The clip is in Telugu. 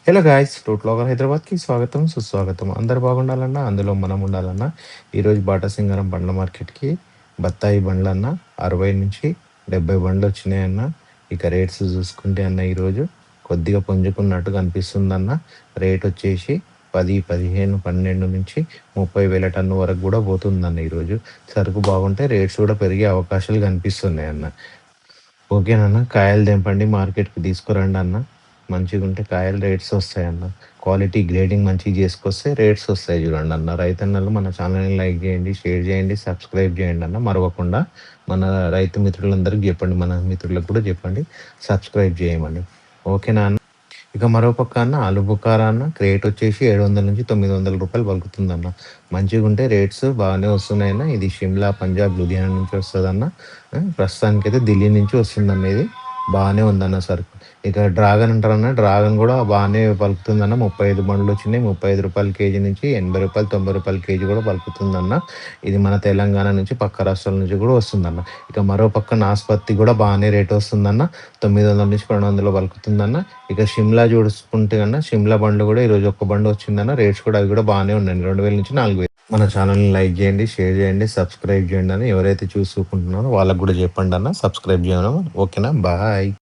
Hello guys! ఫుడ్ వ్లాగర్ హైదరాబాద్‌కి స్వాగతం, సుస్వాగతం. అందరూ బాగుండాలన్నా, అందులో మనం ఉండాలన్నా, ఈరోజు బాటా సింగారం బండ్ల మార్కెట్‌కి బత్తాయి బండ్లన్న 60-70 బండ్లొచ్చినాయన్న. ఇక రేట్స్ చూసుకుంటే అన్న ఈరోజు కొద్దిగా పుంజుకున్నట్టు కనిపిస్తుందన్న. రేటొచ్చేసి 10, 15, 12-30,000 టన్ను వరకు గూడా పోతుందన్న ఈరోజు. సరుకు బాగుంటే రేట్స్ కూడా పెరిగే అవకాశాలు కనిపిస్తున్నాయన్న. ఓకేనన్న. కాయలు తెంపండి, మార్కెట్‌కి తీసుకురండన్న. మంచిగుంటే కాయలు రేట్స్ ఒస్తాయన్న. క్వాలిటీ గ్రేడింగ్ మంచిగా చేసుకొస్తే రేట్స్ ఒస్తాయి చూడండన్న. రైతన్నలు మన ఛానల్‌ని లైక్ చేయండి, షేర్ చేయండి, సబ్స్క్రైబ్ చేయండన్న మరవకుండా. మన రైతు మిత్రులందరికి చెప్పండి. మన మిత్రులకు కూడా చెప్పండి సబ్స్క్రైబ్ చేయమని. ఓకేనా అన్న? ఇక మరో పక్క అన్న ఆలు బుకారా అన్న క్రేటొచ్చేసి రూ. 700-900 పలుకుతుందన్న. మంచిగుంటే రేట్స్ బాగానే వస్తున్నాయన్న. ఇది షిమ్లా, పంజాబ్, లూధియానా నుంచి వస్తదన్న. ప్రస్తుతానికైతే ఢిల్లీ నుంచి వస్తుందన్న ఇది. బానే ఉందన్న సరుకు. ఇక డ్రాగన్ అంటారన్న, డ్రాగన్ గూడా బానే పలుకుతుందన్న. 35 బండ్లొచ్చినాయి. రూ. 35 కేజీ నుంచి రూ. 80, రూ. 90 కేజీ గూడా పలుకుతుందన్న. ఇది మన తెలంగాణ నుంచి పక్క రాష్ట్రాల నుంచి గూడా వస్తుందన్న. ఇక మరో పక్క నాస్పత్తి గూడా బానే రేటొస్తుందన్న. 900-1200 పలుకుతుందన్న. ఇక షిమ్లా చూసుకుంటే గన షిమ్లా బండ్లు గూడా ఈరోజు ఒక్క బండి వచ్చిందన్న. రేట్స్ కూడా అవి గూడా బానే ఉన్నాయండి. 2000-4000. మన ఛానల్‌ని లైక్ చేయండి, షేర్ చేయండి, సబ్స్క్రైబ్ చేయండని ఎవరైతే చూసుకుంటున్నారో వాళ్ళకి గూడా చెప్పండన్న సబ్స్క్రైబ్ చేయమని. ఓకేనా? బాయ్.